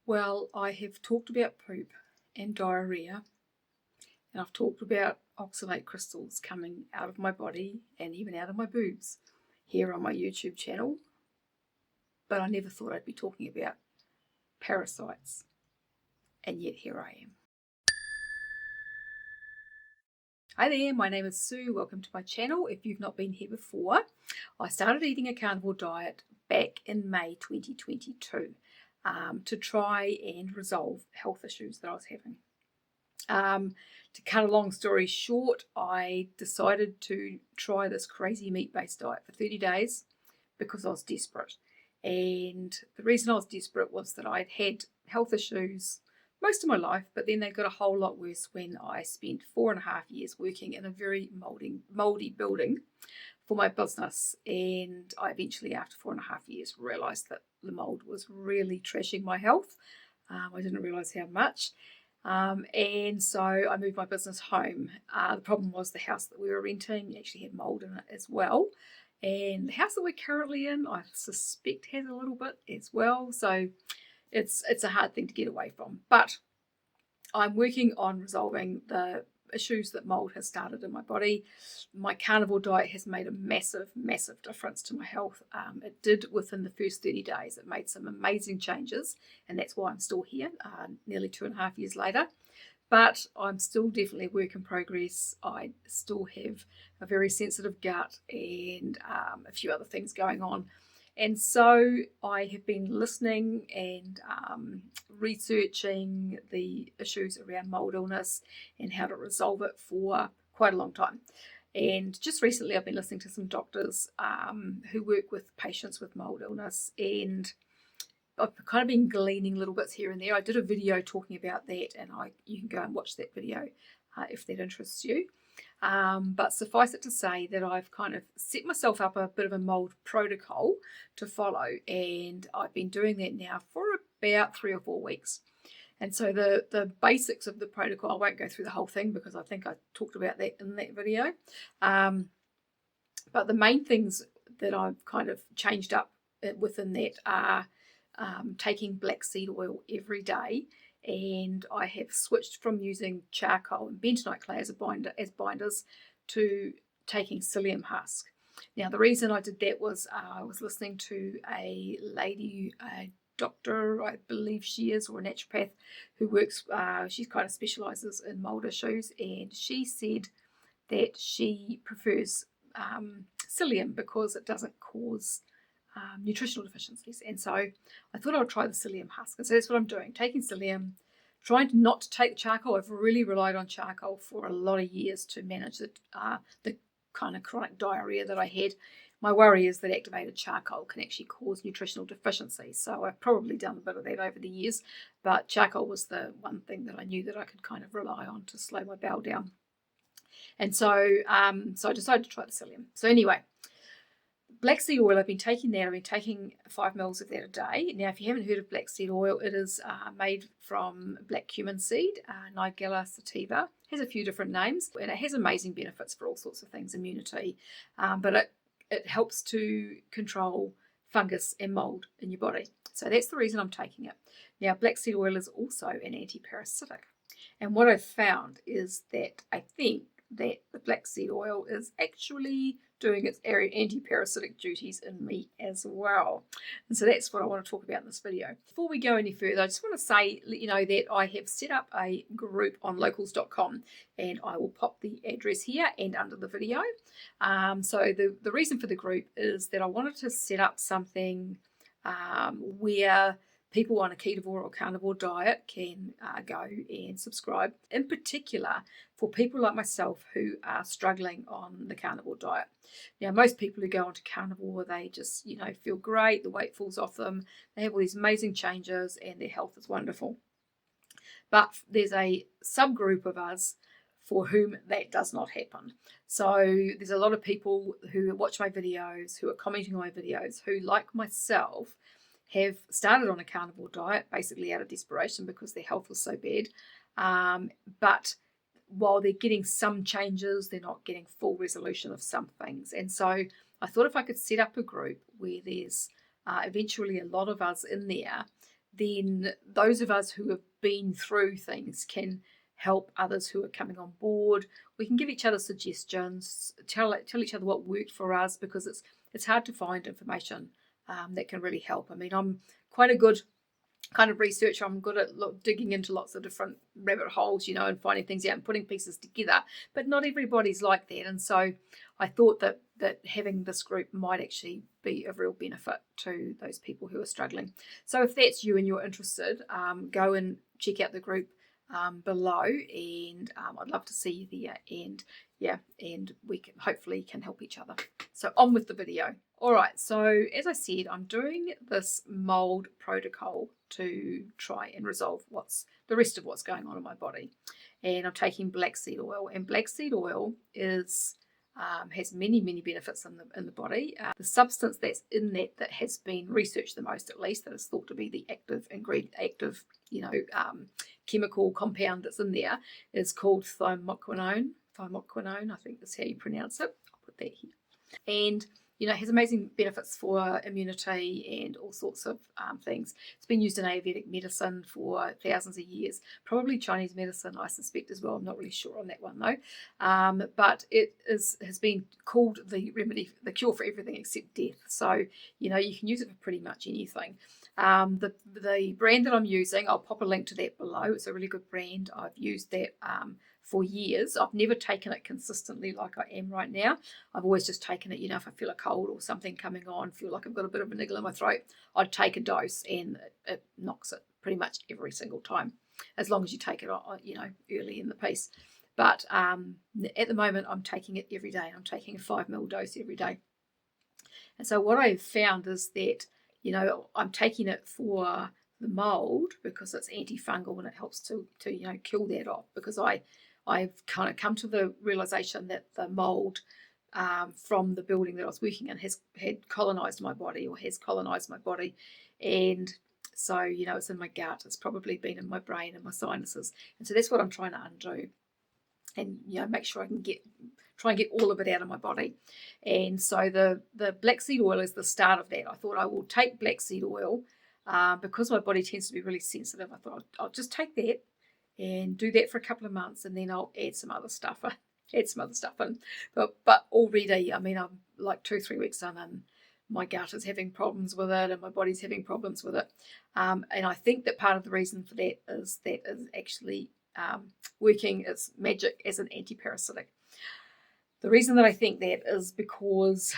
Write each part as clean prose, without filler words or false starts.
Well, I have talked about poop and diarrhea, and I've talked about oxalate crystals coming out of my body and even out of my boobs here on my YouTube channel, but I never thought I'd be talking about parasites, and yet here I am. Hi there, my name is Sue. Welcome to my channel. If you've not been here before, I started eating a carnivore diet back in May 2022 to try and resolve health issues that I was having. To cut a long story short, I decided to try this crazy meat-based diet for 30 days because I was desperate. And the reason I was desperate was that I'd had health issues most of my life, but then they got a whole lot worse when I spent 4.5 years working in a very moldy building for my business. And I eventually, after 4.5 years, realised that the mold was really trashing my health. I didn't realise how much. And so I moved my business home. The problem was the house that we were renting actually had mold in it as well. And the house that we're currently in, I suspect, has a little bit as well. So it's a hard thing to get away from. But I'm working on resolving the issues that mold has started in my body. My carnivore diet has made a massive, massive difference to my health. It did within the first 30 days. It made some amazing changes, and that's why I'm still here, nearly 2.5 years later. But I'm still definitely a work in progress. I still have a very sensitive gut and a few other things going on. And so I have been listening and researching the issues around mold illness and how to resolve it for quite a long time. And just recently I've been listening to some doctors who work with patients with mold illness, and I've kind of been gleaning little bits here and there. I did a video talking about that, and you can go and watch that video if that interests you. But suffice it to say that I've kind of set myself up a bit of a mold protocol to follow, and I've been doing that now for about 3 or 4 weeks. And so the basics of the protocol, I won't go through the whole thing because I think I talked about that in that video. But the main things that I've kind of changed up within that are taking black seed oil every day. And I have switched from using charcoal and bentonite clay as binders to taking psyllium husk. Now, the reason I did that was I was listening to a lady, a doctor, I believe she is, or a naturopath, who works, she kind of specialises in mold issues, and she said that she prefers psyllium because it doesn't cause nutritional deficiencies. And so I thought I would try the psyllium husk. And so that's what I'm doing, taking psyllium, trying not to take charcoal. I've really relied on charcoal for a lot of years to manage the kind of chronic diarrhea that I had. My worry is that activated charcoal can actually cause nutritional deficiency. So I've probably done a bit of that over the years, but charcoal was the one thing that I knew that I could kind of rely on to slow my bowel down. And so I decided to try the psyllium. So anyway, black seed oil, I've been taking 5 mils of that a day. Now, if you haven't heard of black seed oil, it is made from black cumin seed, Nigella sativa. It has a few different names, and it has amazing benefits for all sorts of things, immunity, but it helps to control fungus and mold in your body. So that's the reason I'm taking it. Now, black seed oil is also an antiparasitic. And what I've found is that I think that the black seed oil is actually doing its anti-parasitic duties in me as well. And so that's what I want to talk about in this video. Before we go any further, I just want to say, that I have set up a group on locals.com, and I will pop the address here and under the video. So the reason for the group is that I wanted to set up something where people on a ketovore or carnivore diet can go and subscribe, in particular for people like myself who are struggling on the carnivore diet. Now, most people who go onto carnivore, they just, feel great, the weight falls off them, they have all these amazing changes and their health is wonderful. But there's a subgroup of us for whom that does not happen. So there's a lot of people who watch my videos, who are commenting on my videos, who, like myself, have started on a carnivore diet basically out of desperation because their health was so bad. But while they're getting some changes, they're not getting full resolution of some things. And so I thought if I could set up a group where there's eventually a lot of us in there then those of us who have been through things can help others who are coming on board. We can give each other suggestions, tell each other what worked for us, because it's hard to find information that can really help. I mean, I'm quite a good kind of researcher. I'm good at digging into lots of different rabbit holes, and finding things out and putting pieces together, but not everybody's like that. And so I thought that having this group might actually be of real benefit to those people who are struggling. So if that's you and you're interested, go and check out the group below, and I'd love to see you there, and we can hopefully help each other. So on with the video. All right, so as I said, I'm doing this mold protocol to try and resolve the rest of what's going on in my body, and I'm taking black seed oil, and black seed oil is has many benefits in the body. The substance that's in that has been researched the most, at least, that is thought to be the active chemical compound that's in there, is called thymoquinone. I think that's how you pronounce it. I'll put that here. And it has amazing benefits for immunity and all sorts of things. It's been used in Ayurvedic medicine for thousands of years, probably Chinese medicine, I suspect, as well. I'm not really sure on that one, though. But it has been called the cure for everything except death. So, you can use it for pretty much anything. The brand that I'm using, I'll pop a link to that below. It's a really good brand. I've used that for years. I've never taken it consistently like I am right now. I've always just taken it, if I feel a cold or something coming on, feel like I've got a bit of a niggle in my throat, I'd take a dose, and it knocks it pretty much every single time, as long as you take it, early in the piece. But at the moment, I'm taking it every day. I'm taking a 5 ml dose every day. And so what I've found is that, I'm taking it for the mold because it's antifungal, and it helps to kill that off, because I've kind of come to the realization that the mold from the building that I was working in had colonized my body, or has colonized my body. And so, it's in my gut. It's probably been in my brain and my sinuses. And so that's what I'm trying to undo, and, make sure I can try and get all of it out of my body. And so the black seed oil is the start of that. I thought I will take black seed oil because my body tends to be really sensitive. I thought I'll just take that and do that for a couple of months, and then I'll add some other stuff in. But already, I mean, I'm like 2-3 weeks in, and my gut is having problems with it, and my body's having problems with it. And I think that part of the reason for that is actually working its magic as an antiparasitic. The reason that I think that is because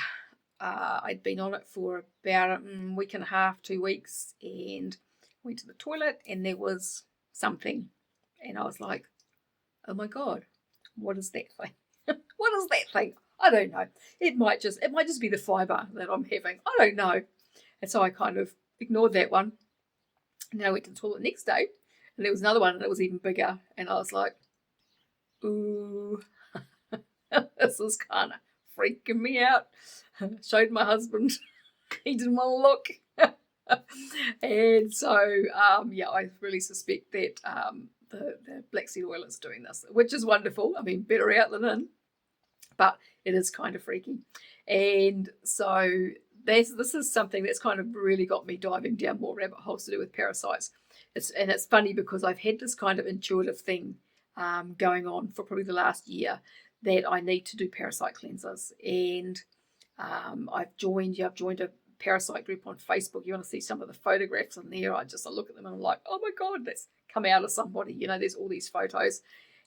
I'd been on it for about a week and a half, 2 weeks, and went to the toilet, and there was something. And I was like, oh my God, what is that thing? What is that thing? I don't know. It might just be the fibre that I'm having. I don't know. And so I kind of ignored that one. And then I went to the toilet the next day, and there was another one, and it was even bigger. And I was like, ooh, this is kind of freaking me out. Showed my husband. He didn't want to look. And so, I really suspect that the black seed oil is doing this, which is wonderful. I mean, better out than in, but it is kind of freaky. And so this is something that's kind of really got me diving down more rabbit holes to do with parasites. It's funny because I've had this kind of intuitive thing going on for probably the last year, that I need to do parasite cleanses. And I've joined a parasite group on Facebook. You want to see some of the photographs in there? I look at them and I'm like, oh my God, that's come out of somebody. There's all these photos,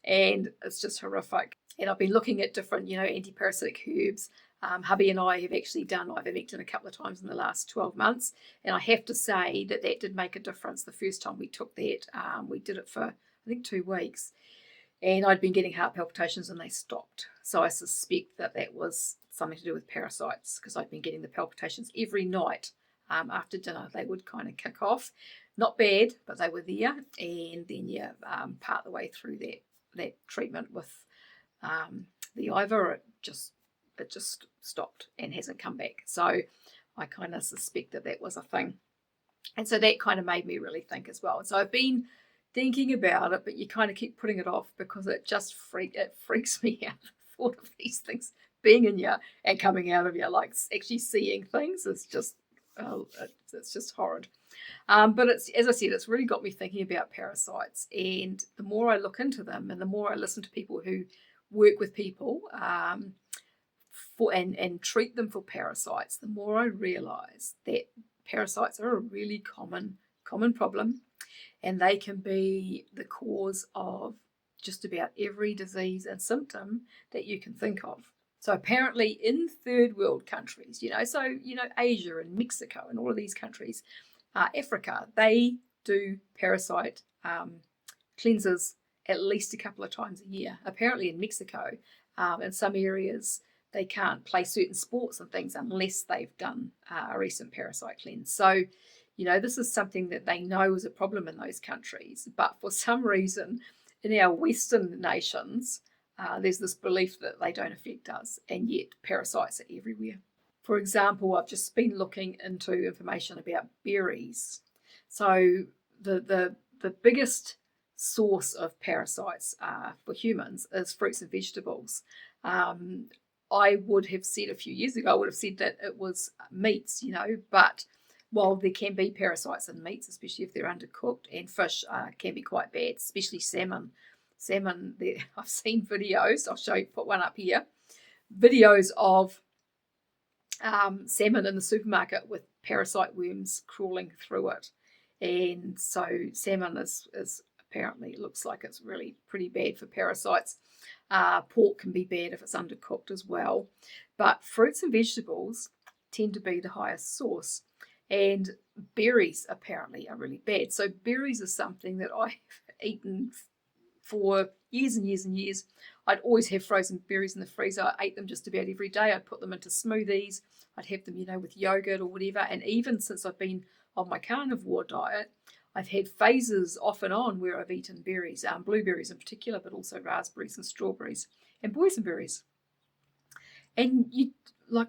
and it's just horrific. And I've been looking at different, antiparasitic herbs. Hubby and I have actually done ivermectin a couple of times in the last 12 months. And I have to say that did make a difference. The first time we took that, we did it for, I think, 2 weeks. And I'd been getting heart palpitations, and they stopped. So I suspect that was something to do with parasites, because I'd been getting the palpitations every night after dinner. They would kind of kick off. Not bad, but they were there. And then, part the way through that treatment with the Ivor, it just stopped and hasn't come back. So I kind of suspect that was a thing. And so that kind of made me really think as well. And so I've been thinking about it, but you kind of keep putting it off because it just freaks me out. The thought of these things being in you and coming out of you, like actually seeing things, is just it's just horrid. But it's, as I said, it's really got me thinking about parasites. And the more I look into them and the more I listen to people who work with people and treat them for parasites, the more I realise that parasites are a really common problem, and they can be the cause of just about every disease and symptom that you can think of. So apparently in third world countries, Asia and Mexico and all of these countries, Africa, they do parasite cleanses at least a couple of times a year. Apparently in Mexico, in some areas, they can't play certain sports and things unless they've done a recent parasite cleanse. So, this is something that they know is a problem in those countries. But for some reason, in our Western nations, there's this belief that they don't affect us, and yet parasites are everywhere. For example, I've just been looking into information about berries. So the biggest source of parasites for humans is fruits and vegetables. I would have said a few years ago, I would have said that it was meats, but while there can be parasites in meats, especially if they're undercooked, and fish can be quite bad, especially salmon. Salmon, I've seen videos, I'll show you, put one up here, videos of salmon in the supermarket with parasite worms crawling through it. And so salmon is apparently, it looks like it's really pretty bad for parasites. Pork can be bad if it's undercooked as well. But fruits and vegetables tend to be the highest source. And berries apparently are really bad. So berries are something that I've eaten for years and years and years. I'd always have frozen berries in the freezer. I ate them just about every day. I'd put them into smoothies. I'd have them, with yogurt or whatever. And even since I've been on my carnivore diet, I've had phases off and on where I've eaten berries, blueberries in particular, but also raspberries and strawberries and boysenberries. And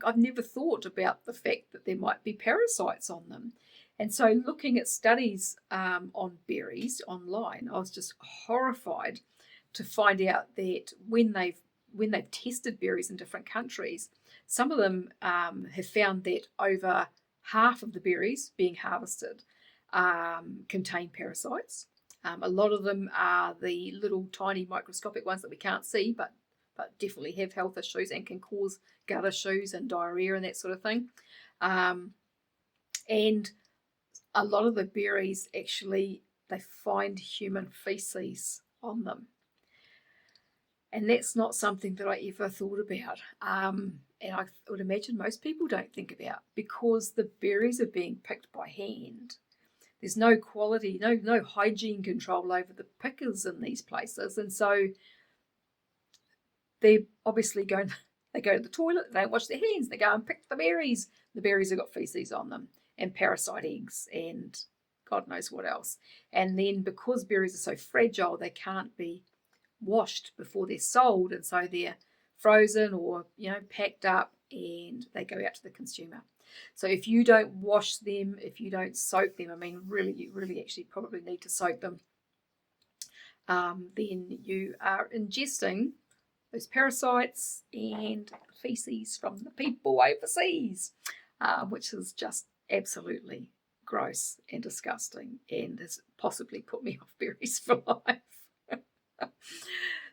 I've never thought about the fact that there might be parasites on them. And so looking at studies on berries online, I was just horrified to find out that when they've tested berries in different countries, some of them have found that over half of the berries being harvested contain parasites. A lot of them are the little tiny microscopic ones that we can't see, but definitely have health issues and can cause gut issues and diarrhea and that sort of thing. And a lot of the berries actually, they find human feces on them. And that's not something that I ever thought about. And I would imagine most people don't think about, because the berries are being picked by hand. There's no quality, no hygiene control over the pickers in these places. And so they're obviously they go to the toilet, they don't wash their hands, they go and pick the berries. The berries have got feces on them and parasite eggs and God knows what else. And then because berries are so fragile, they can't be washed before they're sold, and so they're frozen or packed up and they go out to the consumer. So if you don't wash them, if you don't soak them, you really actually probably need to soak them, then you are ingesting those parasites and feces from the people overseas, which is just absolutely gross and disgusting and has possibly put me off berries for life.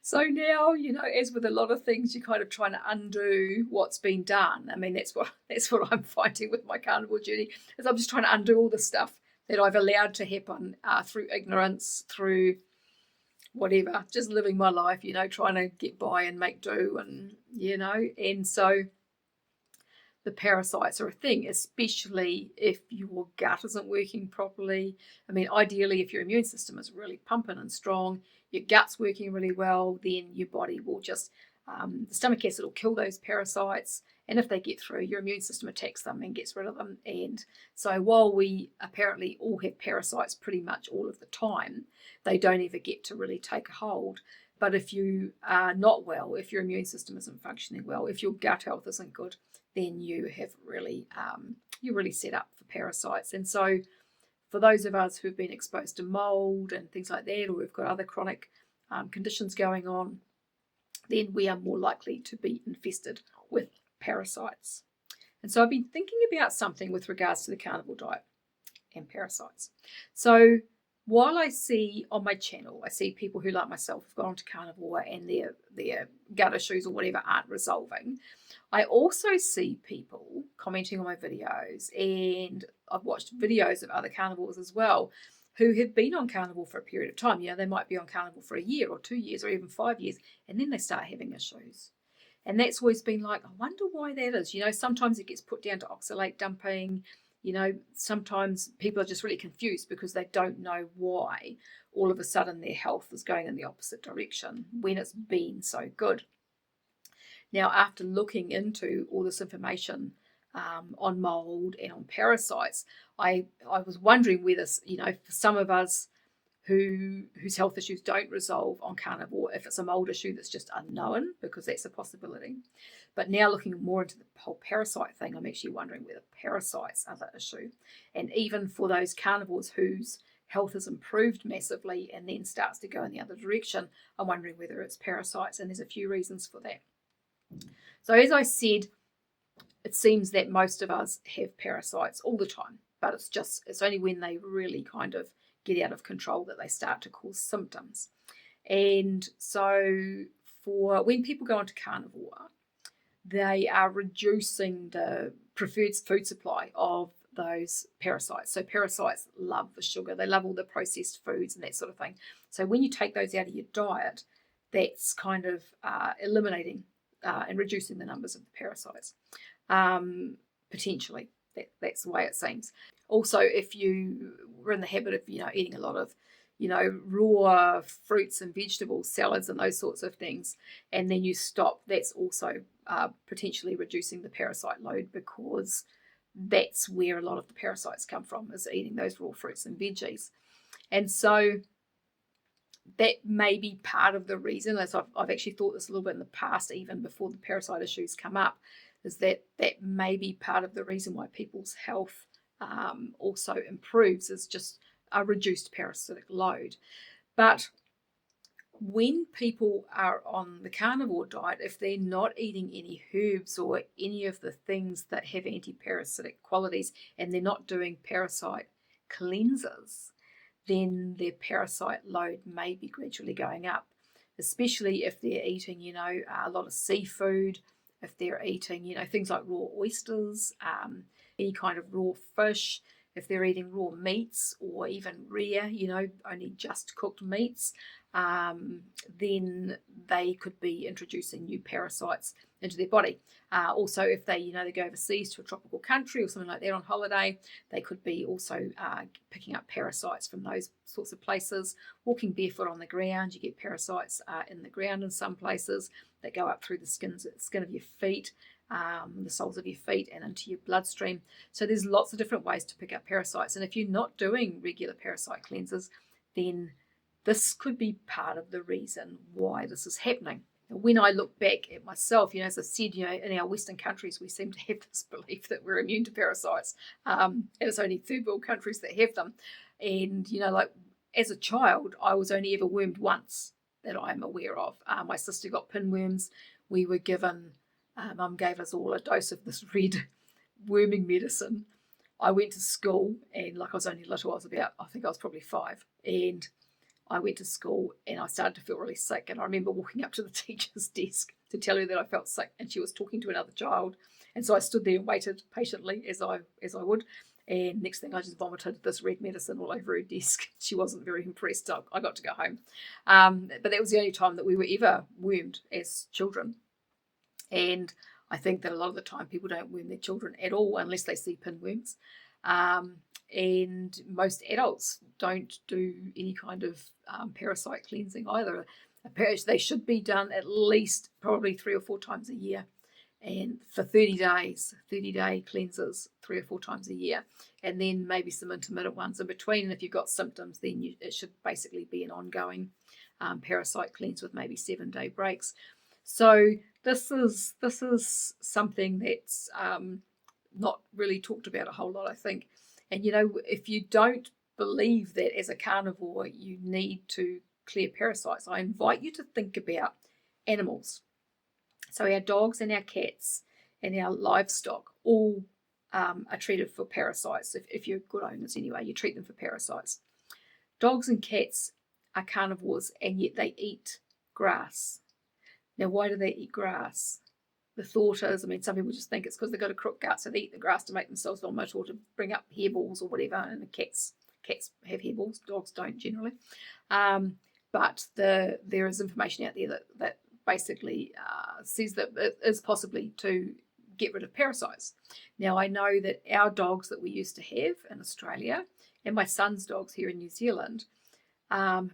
So now, as with a lot of things, you're kind of trying to undo what's been done. That's what I'm finding with my carnivore journey, is I'm just trying to undo all the stuff that I've allowed to happen through ignorance, through whatever, just living my life, trying to get by and make do, and so the parasites are a thing, especially if your gut isn't working properly. Ideally, if your immune system is really pumping and strong, your gut's working really well, then your body will just, the stomach acid will kill those parasites. And if they get through, your immune system attacks them and gets rid of them. And so while we apparently all have parasites pretty much all of the time, they don't ever get to really take a hold. But if you are not well, if your immune system isn't functioning well, if your gut health isn't good, then you have really, you're really set up for parasites. And so for those of us who've been exposed to mold and things like that, or we've got other chronic conditions going on, then we are more likely to be infested with parasites. And so I've been thinking about something with regards to the carnivore diet. and parasites. So while I see on my channel, I see people who, like myself, have gone to carnivore and their gut issues or whatever aren't resolving, I also see people commenting on my videos, and I've watched videos of other carnivores as well who have been on carnivore for a period of time. They might be on carnivore for a year or 2 years or even 5 years, and then they start having issues. And that's always been like, I wonder why that is. Sometimes it gets put down to oxalate dumping. Sometimes people are just really confused because they don't know why all of a sudden their health is going in the opposite direction when it's been so good. Now, after looking into all this information on mold and on parasites, I was wondering whether, for some of us whose health issues don't resolve on carnivore, if it's a mold issue that's just unknown, because that's a possibility. But now looking more into the whole parasite thing, I'm actually wondering whether parasites are the issue. And even for those carnivores whose health has improved massively and then starts to go in the other direction, I'm wondering whether it's parasites, and there's a few reasons for that. So as I said, it seems that most of us have parasites all the time, but it's only when they really kind of get out of control that they start to cause symptoms. And so for when people go into carnivore, they are reducing the preferred food supply of those parasites. So parasites love the sugar, they love all the processed foods and that sort of thing. So when you take those out of your diet, that's kind of eliminating and reducing the numbers of the parasites, potentially. That's the way it seems. Also, if you were in the habit of eating a lot of raw fruits and vegetables, salads and those sorts of things, and then you stop, that's also potentially reducing the parasite load, because that's where a lot of the parasites come from, is eating those raw fruits and veggies. And so that may be part of the reason, as I've actually thought this a little bit in the past, even before the parasite issues come up, is that may be part of the reason why people's health also improves, is just a reduced parasitic load. But when people are on the carnivore diet, if they're not eating any herbs or any of the things that have antiparasitic qualities, and they're not doing parasite cleanses, then their parasite load may be gradually going up, especially if they're eating, a lot of seafood, if they're eating, things like raw oysters, any kind of raw fish, if they're eating raw meats or even rare, only just cooked meats, then they could be introducing new parasites into their body. Also, if they go overseas to a tropical country or something like that on holiday, they could be also picking up parasites from those sorts of places. Walking barefoot on the ground, you get parasites in the ground in some places that go up through the skin of your feet, the soles of your feet, and into your bloodstream. So there's lots of different ways to pick up parasites. And if you're not doing regular parasite cleanses, then this could be part of the reason why this is happening. When I look back at myself, as I said, in our Western countries, we seem to have this belief that we're immune to parasites. And it's only third world countries that have them. And, like as a child, I was only ever wormed once that I'm aware of. My sister got pinworms. We were given, Mum gave us all a dose of this red worming medicine. I went to school, and like I was only little, I think I was probably 5. And I went to school and I started to feel really sick, and I remember walking up to the teacher's desk to tell her that I felt sick, and she was talking to another child, and so I stood there and waited patiently as I would, and next thing I just vomited this red medicine all over her desk. She wasn't very impressed. I got to go home, but that was the only time that we were ever wormed as children. And I think that a lot of the time people don't worm their children at all unless they see pinworms. And most adults don't do any kind of parasite cleansing either. They should be done at least probably 3 or 4 times a year, and for 30 days, 30-day cleanses 3 or 4 times a year, and then maybe some intermittent ones in between. And if you've got symptoms, then it should basically be an ongoing parasite cleanse with maybe 7-day breaks. So this is something that's not really talked about a whole lot, I think. And if you don't believe that as a carnivore you need to clear parasites, I invite you to think about animals. So our dogs and our cats and our livestock all are treated for parasites. If you're good owners anyway, you treat them for parasites. Dogs and cats are carnivores, and yet they eat grass. Now, why do they eat grass? The thought is, some people just think it's because they've got a crook gut, so they eat the grass to make themselves vomit or to bring up hairballs or whatever. And the cats have hairballs, dogs don't generally. But there is information out there that basically says that it is possibly to get rid of parasites. Now, I know that our dogs that we used to have in Australia and my son's dogs here in New Zealand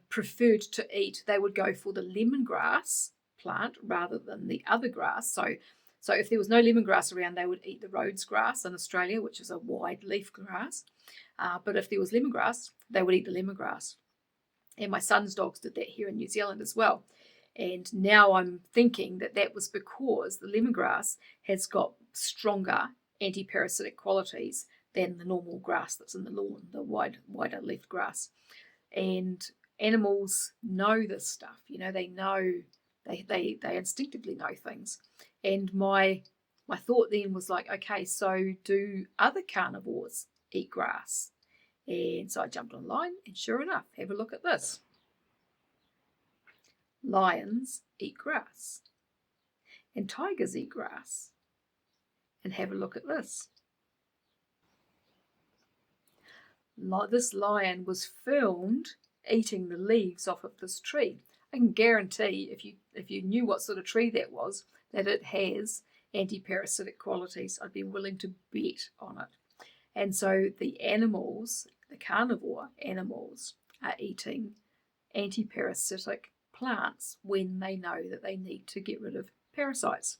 preferred to eat, they would go for the lemongrass plant rather than the other grass. So if there was no lemongrass around, they would eat the Rhodes grass in Australia, which is a wide leaf grass. But if there was lemongrass, they would eat the lemongrass. And my son's dogs did that here in New Zealand as well. And now I'm thinking that was because the lemongrass has got stronger antiparasitic qualities than the normal grass that's in the lawn, the wider leaf grass. And animals know this stuff. They know, they instinctively know things. And my thought then was like, okay, so do other carnivores eat grass? And so I jumped online, and sure enough, have a look at this. Lions eat grass, and tigers eat grass. And have a look at this. This lion was filmed eating the leaves off of this tree. I can guarantee, if you knew what sort of tree that was, that it has antiparasitic qualities. I'd be willing to bet on it. And so the animals, the carnivore animals, are eating antiparasitic plants when they know that they need to get rid of parasites.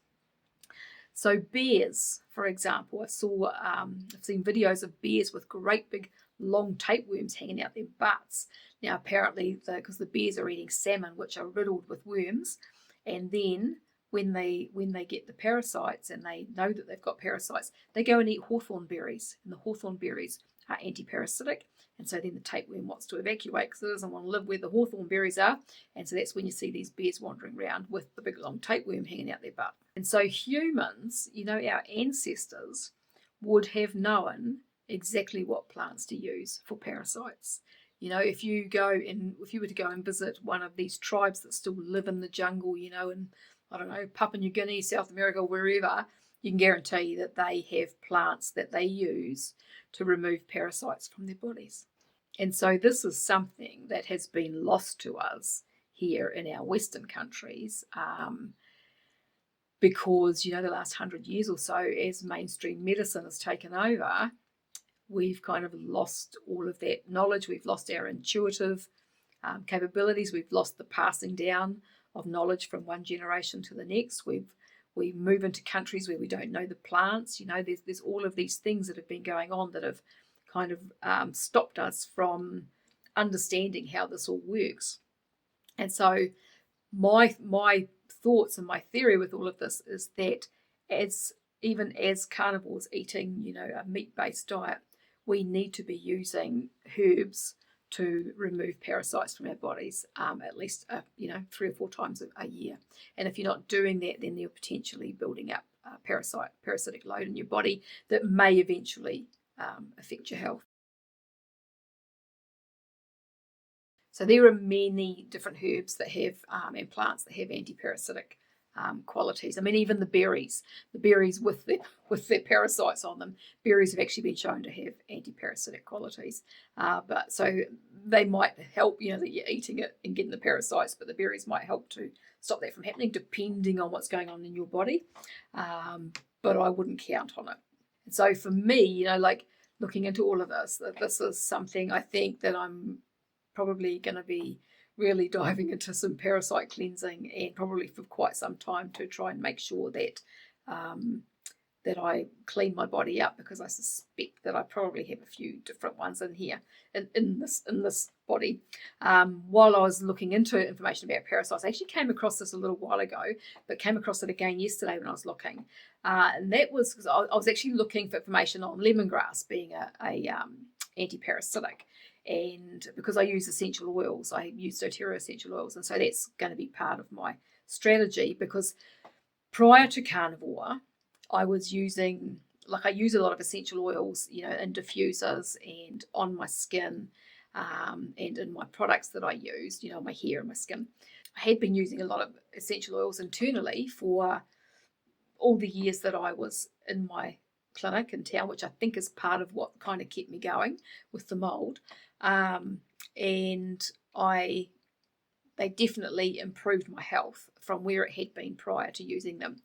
So bears, for example, I've seen videos of bears with great big long tapeworms hanging out their butts. Now apparently, because the bears are eating salmon, which are riddled with worms, and then when they get the parasites and they know that they've got parasites, they go and eat hawthorn berries, and the hawthorn berries are antiparasitic. And so then the tapeworm wants to evacuate because it doesn't want to live where the hawthorn berries are. And so that's when you see these bears wandering around with the big long tapeworm hanging out their butt. And so humans, our ancestors would have known exactly what plants to use for parasites. If you were to go and visit one of these tribes that still live in the jungle, in, I don't know, Papua New Guinea, South America, wherever, you can guarantee that they have plants that they use to remove parasites from their bodies. And so this is something that has been lost to us here in our Western countries because, the last 100 years or so, as mainstream medicine has taken over, we've kind of lost all of that knowledge. We've lost our intuitive capabilities. We've lost the passing down of knowledge from one generation to the next. We move into countries where we don't know the plants. There's all of these things that have been going on that have kind of stopped us from understanding how this all works. And so my thoughts and my theory with all of this is that even as carnivores eating, a meat-based diet, we need to be using herbs to remove parasites from our bodies at least 3 or 4 times a year. And if you're not doing that, then you're potentially building up a parasitic load in your body that may eventually affect your health. So there are many different herbs that have and plants that have antiparasitic qualities. Even the berries with their parasites on them, berries have actually been shown to have antiparasitic qualities. But so they might help, that you're eating it and getting the parasites, but the berries might help to stop that from happening, depending on what's going on in your body. But I wouldn't count on it. And so for me, looking into all of this, this is something I think that I'm probably going to be really diving into some parasite cleansing, and probably for quite some time, to try and make sure that that I clean my body up, because I suspect that I probably have a few different ones in here in this body. While I was looking into information about parasites, I actually came across this a little while ago, but came across it again yesterday when I was looking, and that was because I was actually looking for information on lemongrass being a antiparasitic. And because I use essential oils, I use doTERRA essential oils, and so that's going to be part of my strategy. Because prior to carnivore, I was using like I use a lot of essential oils, in diffusers and on my skin, and in my products that I use, my hair and my skin. I had been using a lot of essential oils internally for all the years that I was in my clinic in town, which I think is part of what kind of kept me going with the mold. And they definitely improved my health from where it had been prior to using them.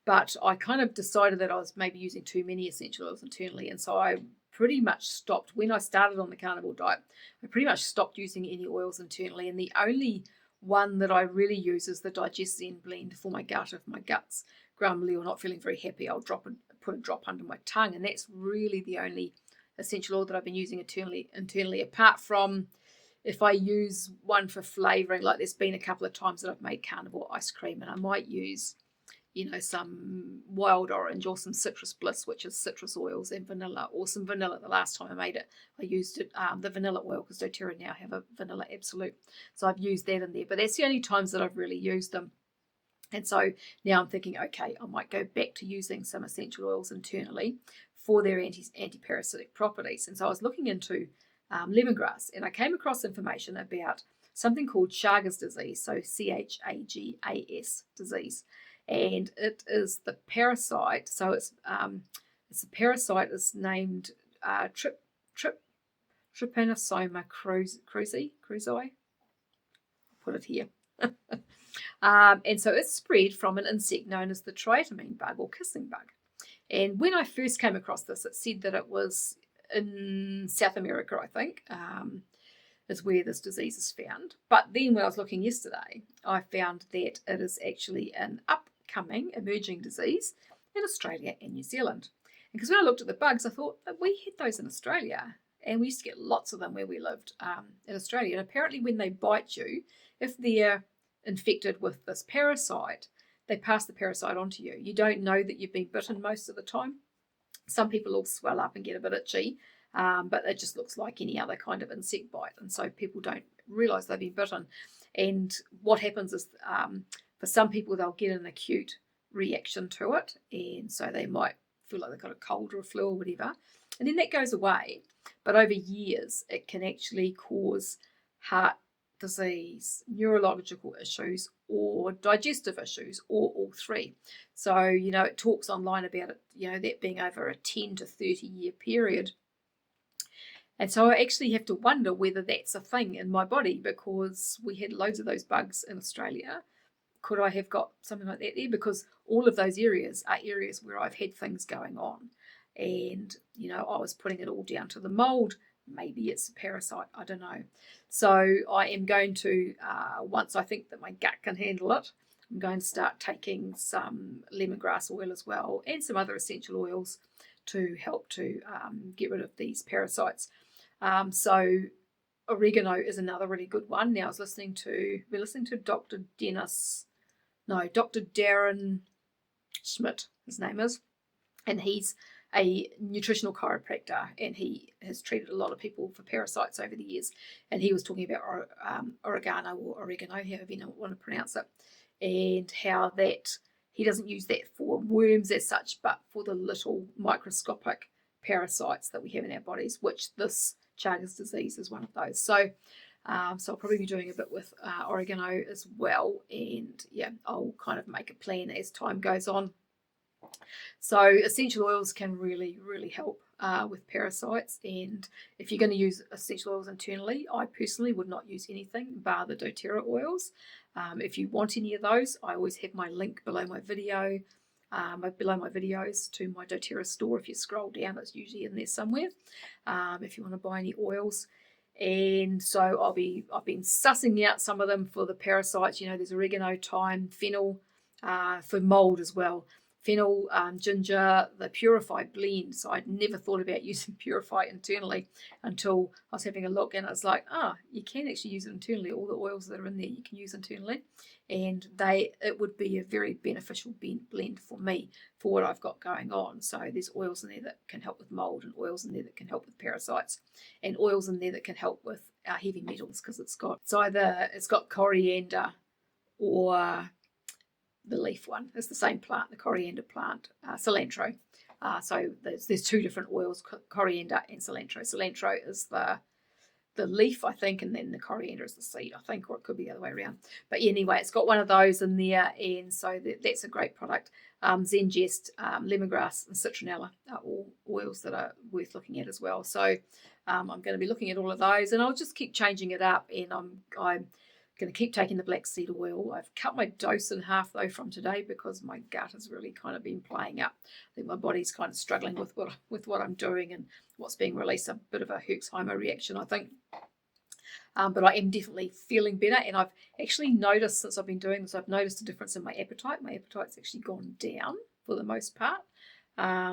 But I kind of decided that I was maybe using too many essential oils internally, and so I pretty much stopped. When I started on the carnivore diet, I pretty much stopped using any oils internally, and the only one that I really use is the Digest Zen blend for my gut. If my gut's grumbly or not feeling very happy, I'll put a drop under my tongue, and that's really the only essential oil that I've been using internally, apart from if I use one for flavouring. Like there's been a couple of times that I've made carnivore ice cream, and I might use some wild orange or some citrus bliss, which is citrus oils, and vanilla, or some vanilla. The last time I made it, I used it, the vanilla oil, because doTERRA now have a vanilla absolute. So I've used that in there, but that's the only times that I've really used them. And so now I'm thinking, okay, I might go back to using some essential oils internally for their antiparasitic properties. And so I was looking into lemongrass, and I came across information about something called Chagas disease, so CHAGAS disease. And it is the parasite. So it's a parasite is named Trypanosoma cruzi. I'll put it here. And so it's spread from an insect known as the triatamine bug or kissing bug. And when I first came across this, it said that it was in South America, I think, is where this disease is found. But then when I was looking yesterday, I found that it is actually an upcoming emerging disease in Australia and New Zealand. And because when I looked at the bugs, I thought that we had those in Australia, and we used to get lots of them where we lived in Australia. And apparently when they bite you, if they're infected with this parasite, they pass the parasite on to you. You don't know that you've been bitten most of the time. Some people will swell up and get a bit itchy, but it just looks like any other kind of insect bite, and so people don't realise they've been bitten. And what happens is, for some people, they'll get an acute reaction to it, and so they might feel like they've got a cold or a flu or whatever, and then that goes away. But over years, it can actually cause heart disease, neurological issues, or digestive issues, or all three. So, it talks online about it, that being over a 10 to 30 year period. And so I actually have to wonder whether that's a thing in my body, because we had loads of those bugs in Australia. Could I have got something like that there? Because all of those areas are areas where I've had things going on. And, I was putting it all down to the mold. Maybe it's a parasite, I don't know. So I am going to, once I think that my gut can handle it, I'm going to start taking some lemongrass oil as well, and some other essential oils to help to get rid of these parasites. So oregano is another really good one. Now we're listening to Dr. Darren Schmidt, his name is, and he's a nutritional chiropractor, and he has treated a lot of people for parasites over the years. And he was talking about oregano, or oregano, however you want to pronounce it, and how that he doesn't use that for worms as such, but for the little microscopic parasites that we have in our bodies, which this Chagas disease is one of those. So I'll probably be doing a bit with oregano as well, and I'll kind of make a plan as time goes on. So essential oils can really, really help with parasites. And if you're going to use essential oils internally, I personally would not use anything bar the doTERRA oils. If you want any of those, I always have my link below my video, below my videos, to my doTERRA store. If you scroll down, it's usually in there somewhere, if you want to buy any oils. And so I've been sussing out some of them for the parasites. There's oregano, thyme, fennel, for mold as well. Fennel, ginger, the Purify blend. So I'd never thought about using Purify internally until I was having a look, and it's like, you can actually use it internally. All the oils that are in there you can use internally, and it would be a very beneficial blend for me for what I've got going on. So there's oils in there that can help with mold, and oils in there that can help with parasites, and oils in there that can help with heavy metals, because it's got coriander or the leaf one. It's the same plant, the coriander plant, cilantro. So there's two different oils, coriander and cilantro. Cilantro is the leaf, I think, and then the coriander is the seed, I think, or it could be the other way around. But anyway, it's got one of those in there, and so that's a great product. Zengest, lemongrass, and citronella are all oils that are worth looking at as well. So I'm going to be looking at all of those, and I'll just keep changing it up, and I'm going to keep taking the black seed oil. I've cut my dose in half, though, from today because my gut has really kind of been playing up. I think my body's kind of struggling with what I'm doing and what's being released, a bit of a Herxheimer reaction, I think. But I am definitely feeling better, and I've actually noticed since I've been doing this, I've noticed a difference in my appetite. My appetite's actually gone down for the most part,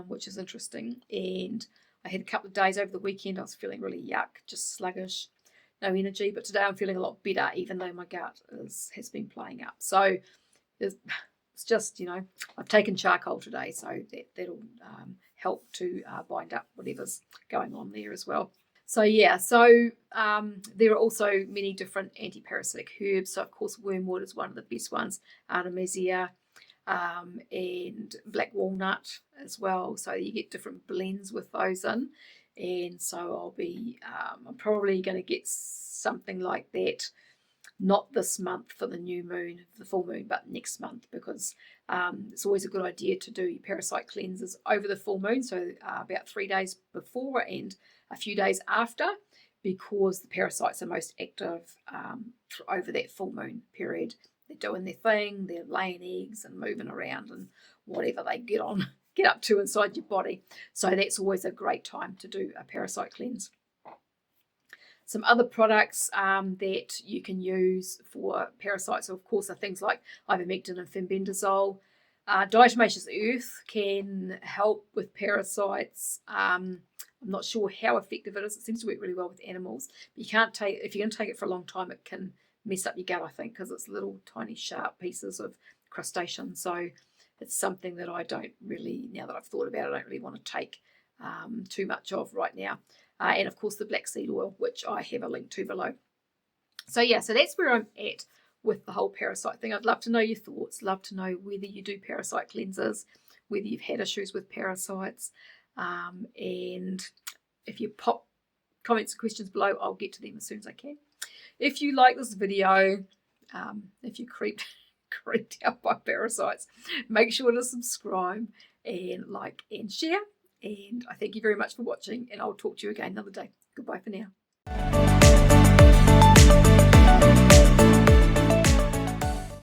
which is interesting. And I had a couple of days over the weekend I was feeling really yuck, just sluggish, no energy. But today I'm feeling a lot better, even though my gut has been playing up. So it's just, I've taken charcoal today, so that'll help to bind up whatever's going on there as well. So yeah, there are also many different antiparasitic herbs. So of course wormwood is one of the best ones, Artemisia, and black walnut as well. So you get different blends with those in, and so I'll be I'm probably going to get something like that, not this month for the new moon, the full moon, but next month, because it's always a good idea to do parasite cleanses over the full moon, so about 3 days before and a few days after, because the parasites are most active over that full moon period. They're doing their thing, they're laying eggs and moving around and whatever they get up to inside your body. So that's always a great time to do a parasite cleanse. Some other products that you can use for parasites, of course, are things like ivermectin and fenbendazole. Diatomaceous earth can help with parasites. I'm not sure how effective it is. It seems to work really well with animals. But if you're going to take it for a long time, it can mess up your gut, I think, because it's little tiny sharp pieces of crustacean. So it's something that I don't really, now that I've thought about it, I don't really want to take too much of right now. And of course the black seed oil, which I have a link to below. So yeah, so that's where I'm at with the whole parasite thing. I'd love to know your thoughts, love to know whether you do parasite cleanses, whether you've had issues with parasites, and if you pop comments and questions below, I'll get to them as soon as I can. If you like this video, if you creeped out by parasites, make sure to subscribe and like and share. And I thank you very much for watching, and I'll talk to you again another day. Goodbye for now.